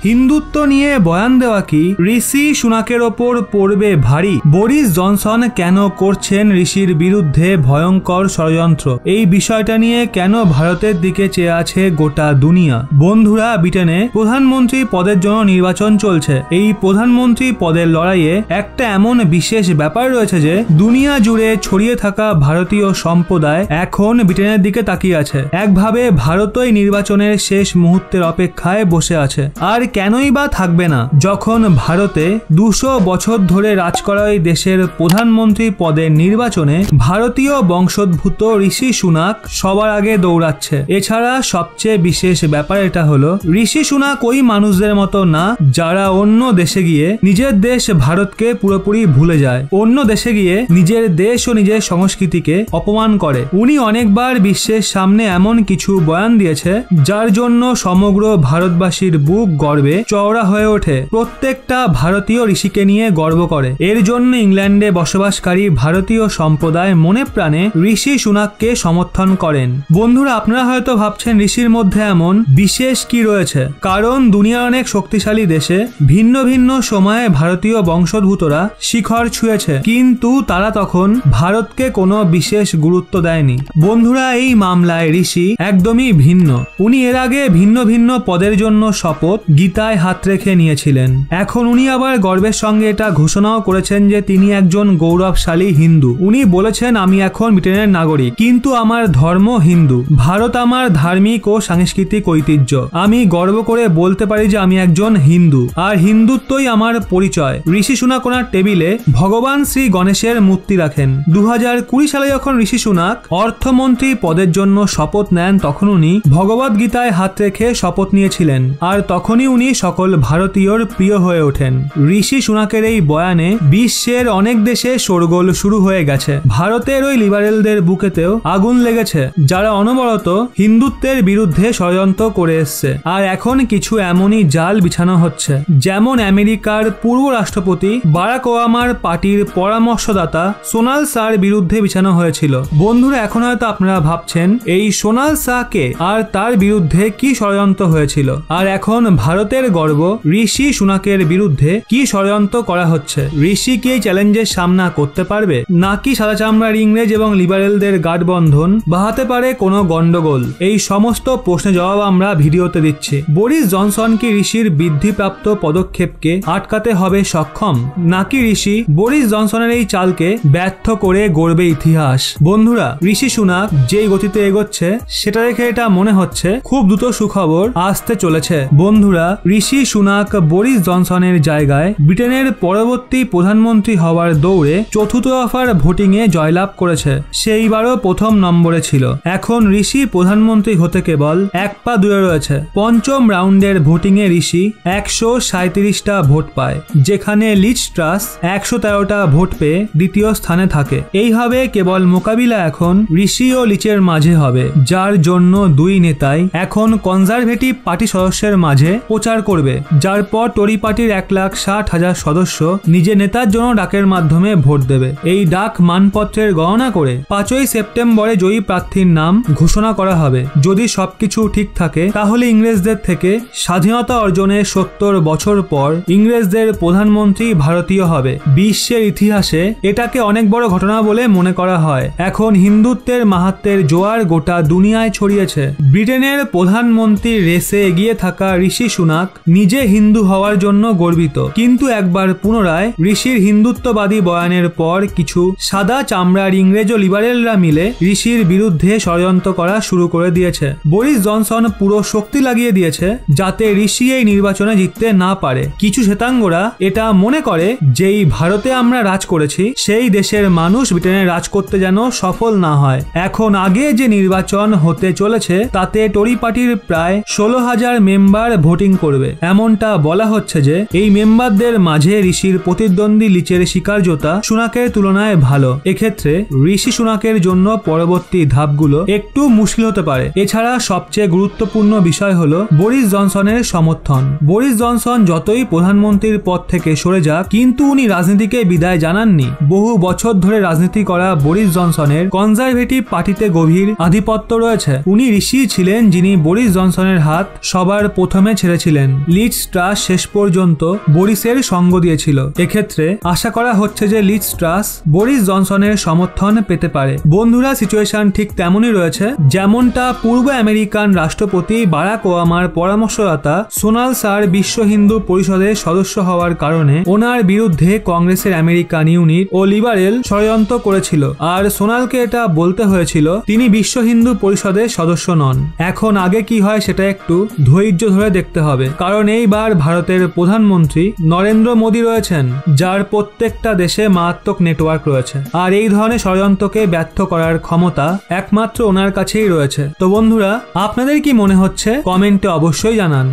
হিন্দুত্ব নিয়ে বয়ান দেওয়া কি ঋষি সুনাকের ওপর পড়বে ভারী? বরিস জনসন কেন করছেন ঋষির বিরুদ্ধে ভয়ঙ্কর ষড়যন্ত্র? এই বিষয়টা নিয়ে কেন ভারতের দিকে চেয়ে আছে গোটা দুনিয়া? বন্ধুরা, ব্রিটেনে প্রধানমন্ত্রী পদের জন্য নির্বাচন চলছে। এই প্রধানমন্ত্রী পদের লড়াইয়ে একটা এমন বিশেষ ব্যাপার রয়েছে যে দুনিয়া জুড়ে ছড়িয়ে থাকা ভারতীয় সম্প্রদায় এখন ব্রিটেনের দিকে তাকিয়ে আছে। একভাবে ভারতই নির্বাচনের শেষ মুহূর্তের অপেক্ষায় বসে আছে। আর কেনই বা থাকবে না, যখন ভারতে 200 বছর ধরে রাজ করা এই দেশের প্রধানমন্ত্রী পদের নির্বাচনে ভারতীয় বংশোদ্ভূত ঋষি সুনাক সবার আগে দৌড়াচ্ছে। এছাড়া সবচেয়ে বিশেষ ব্যাপার এটা হলো, ঋষি সুনাক ওই মানুষদের মতো না যারা অন্য দেশে গিয়ে নিজের দেশ ভারতকে পুরোপুরি ভুলে যায়, অন্য দেশে গিয়ে নিজের দেশ ও নিজের সংস্কৃতিকে অপমান করে। উনি অনেকবার বিশ্বের সামনে এমন কিছু বয়ান দিয়েছে যার জন্য সমগ্র ভারতবাসীর বুক গর্বে চওড়া হয়ে ওঠে। প্রত্যেকটা ভারতীয় ঋষিকে নিয়ে গর্ব করে। এর জন্য ইংল্যান্ডে বসবাসকারী ভারতীয় সম্প্রদায় মনে প্রাণে ঋষি সুনাককে সমর্থন করেন। বন্ধুরা, আপনারা হয়তো ভাবছেন ঋষির মধ্যে এমন বিশেষ কি রয়েছে? কারণ দুনিয়ার অনেক শক্তিশালী দেশে ভিন্ন ভিন্ন সময়ে ভারতীয় বংশোদ্ভূতরা শিখর ছুঁয়েছে, কিন্তু তারা তখন ভারতকে কোনো বিশেষ গুরুত্ব দেয়নি। বন্ধুরা, এই মামলায় ঋষি একদমই ভিন্ন। উনি এর আগে ভিন্ন ভিন্ন পদের জন্য শপথ গীতায় হাত রেখে নিয়েছিলেন। এখন উনি আবার গর্বের সঙ্গে এটা ঘোষণাও করেছেন যে তিনি একজন গৌরবশালী হিন্দু। উনি বলেছেন, আমি এখন ব্রিটেনের নাগরিক, কিন্তু আমার ধর্ম হিন্দু। ভারত আমার ধার্মিক ও সাংস্কৃতিক ঐতিহ্য। আমি গর্ব করে বলতে পারি যে আমি একজন হিন্দু, আর হিন্দুত্বই আমার পরিচয়। ঋষি সুনাক ওনার টেবিলে ভগবান শ্রী গণেশের মূর্তি রাখেন। 2020 সালে যখন ঋষি সুনাক অর্থমন্ত্রী পদের জন্য শপথ নেন, তখন উনি ভগবদ গীতায় হাত রেখে শপথ নিয়েছিলেন, আর তখনই উনি সকল ভারতীয়র প্রিয় হয়ে ওঠেন। ঋষি সুনাকের এই বয়ানে বিশ্বের অনেক দেশে শোরগোল শুরু হয়ে গেছে। ভারতের ওই লিবারেলদের বুকেতেও আগুন লেগেছে, যারা অনবরত হিন্দুত্বের বিরুদ্ধে ষড়যন্ত্র করে এসছে। আর এখন কিছু এমনই জাল বিছানো হচ্ছে, যেমন আমেরিকার পূর্ব রাষ্ট্রপতি বারাক ওবামার পার্টির পরামর্শদাতা সোনাল শাহর বিরুদ্ধে বিছানো হয়েছিল। বন্ধুরা, এখন হয়তো আপনারা ভাবছেন এই সোনাল শাহকে আর তার বিরুদ্ধে কি ষড়যন্ত্র হয়েছিল, আর এখন ভারতের গর্ব ঋষি সুনাকের বিরুদ্ধে কি ষড়যন্ত্র করা হচ্ছে। ঋষি কি এই চ্যালেঞ্জের সামনা করতে পারবে, নাকি সাদা চামড়ার ইংরেজ এবং লিবারেলদের গাঠবন্ধন বাহাতে পারে কোনো গন্ডগোল? এই সমস্ত প্রশ্নের জবাব আমরা ভিডিওতে দিচ্ছি। বরিস জনসন কি ঋষির বৃদ্ধিপ্রাপ্ত পদক্ষেপকে আটকাতে হবে সক্ষম, নাকি ঋষি বরিস জনসনের এই চালকে ব্যর্থ করে গড়বে ইতিহাস? বন্ধুরা, ঋষি সুনাক যেই গতিতে এগোচ্ছে সেটা দেখে এটা মনে হচ্ছে খুব দ্রুত সুখবর আসতে চলেছে। বন্ধুরা, ঋষি সুনাক বরিস জনসনের জায়গায় ব্রিটেনের পরবর্তী প্রধানমন্ত্রী হওয়ার দৌড়ে চতুর্থ দফার ভোটিংয়ে জয়লাভ করেছে। সেইবারও প্রথম নম্বরে ছিল। এখন ঋষি প্রধানমন্ত্রী হতে কেবল এক পা দূরে রয়েছে। পঞ্চম রাউন্ডের ভোটিংয়ে ঋষি 137টা ভোট পায়, যেখানে লিজ ট্রাস 113টা ভোট পেয়ে দ্বিতীয় স্থানে থাকে। এইভাবে কেবল মোকাবিলা এখন ঋষি ও লিচের মাঝে হবে, যার জন্য দুই নেতাই এখন কনজারভেটিভ পার্টি সদস্যের মাঝে প্রচার করবে, যার পর টরি পার্টির 1,60,000 সদস্য নিজের নেতার জন্য ডাকের মাধ্যমে ভোট দেবে। এই ডাক মানপত্রের গণনা করে 5ই সেপ্টেম্বরে জয়ী প্রার্থীর নাম ঘোষণা করা হবে। যদি সবকিছু ঠিক থাকে, তাহলে ইংরেজদের থেকে স্বাধীনতা অর্জনের 70 বছর পর ইংরেজদের প্রধানমন্ত্রী ভারতীয় হবে। বিশ্বের ইতিহাসে এটাকে অনেক বড় ঘটনা বলে মনে করা হয়। এখন হিন্দুত্বের মাহাত্ম্যের জোয়ার গোটা দুনিয়ায় ছড়িয়েছে। ব্রিটেনের প্রধানমন্ত্রীর রেসে এগিয়ে থাকা ঋষি সুনাক নিজে হিন্দু হওয়ার জন্য গর্বিত, কিন্তু একবার পুনরায় ঋষির হিন্দুত্ববাদী বয়ানের পর কিছু সাদা চামড়ার ইংরেজ ও লিবারেলরা মিলে ঋষির বিরুদ্ধে ষড়যন্ত্র করা শুরু করে দিয়েছে। বরিস জনসন পুরো শক্তি লাগিয়ে দিয়েছে যাতে ঋষি এই নির্বাচনে জিততে না পারে। কিছু শ্বেতাঙ্গরা এটা মনে করে যেই ভারতে আমরা রাজ করেছি সেই দেশের মানুষ ব্রিটেনে রাজ করতে যেন সফল না হয়। এখন আগে যে নির্বাচন হতে চলেছে তাতে টরি পার্টির প্রায় 16,000 মেম্বার ভোটিং করবে। এমনটা বলা হচ্ছে যে এই মেম্বারদের মাঝে ঋষির প্রতিদ্বন্দ্বী লিচের স্বীকার্যতা সুনাকের তুলনায় ভালো। এক্ষেত্রে ঋষি সুনাকের জন্য পরবর্তী ধাপগুলো একটু মুশকিল হতে পারে। এছাড়া সবচেয়ে গুরুত্বপূর্ণ বিষয় হলো বরিস জনসনের সমর্থন। বরিস জনসন যতই প্রধানমন্ত্রীর পদ থেকে সরে যাক, কিন্তু উনি রাজনীতিকে বিদায় জানাননি। বহু বছর ধরে রাজনীতি করা বরিস জনসনের কনজারভেটিভ পার্টিতে গভীর আধিপত্য রয়েছে। উনি ঋষি ছিলেন যিনি বরিস জনসনের হাত সবার প্রথমে ছেড়েছিলেন। ছিলেন। লিজ ট্রাস শেষ পর্যন্ত বরিসের সঙ্গ দিয়েছিল। এক্ষেত্রে আশা করা হচ্ছে যে লিজ ট্রাস বরিস জনসনের সমর্থন পেতে পারে। বন্ধুরা, সিচুয়েশন ঠিক তেমনই রয়েছে যেমনটা পূর্ব আমেরিকান রাষ্ট্রপতি বারাক ওবামার পরামর্শদাতা সোনালসার বিশ্ব হিন্দু পরিষদের সদস্য হওয়ার কারণে ওনার বিরুদ্ধে কংগ্রেসের আমেরিকান ইউনিট ও লিবারেল ষড়যন্ত্র করেছিল, আর সোনালকে এটা বলতে হয়েছিল তিনি বিশ্ব হিন্দু পরিষদের সদস্য নন। এখন আগে কি হয় সেটা একটু ধৈর্য ধরে দেখতে হবে, কারণ এইবার ভারতের প্রধানমন্ত্রী নরেন্দ্র মোদী রয়েছেন, যার প্রত্যেকটা দেশে মারাত্মক নেটওয়ার্ক রয়েছে, আর এই ধরনের ষড়যন্ত্রকে ব্যর্থ করার ক্ষমতা একমাত্র ওনার কাছেই রয়েছে। তো বন্ধুরা, আপনাদের কি মনে হচ্ছে কমেন্টে অবশ্যই জানান।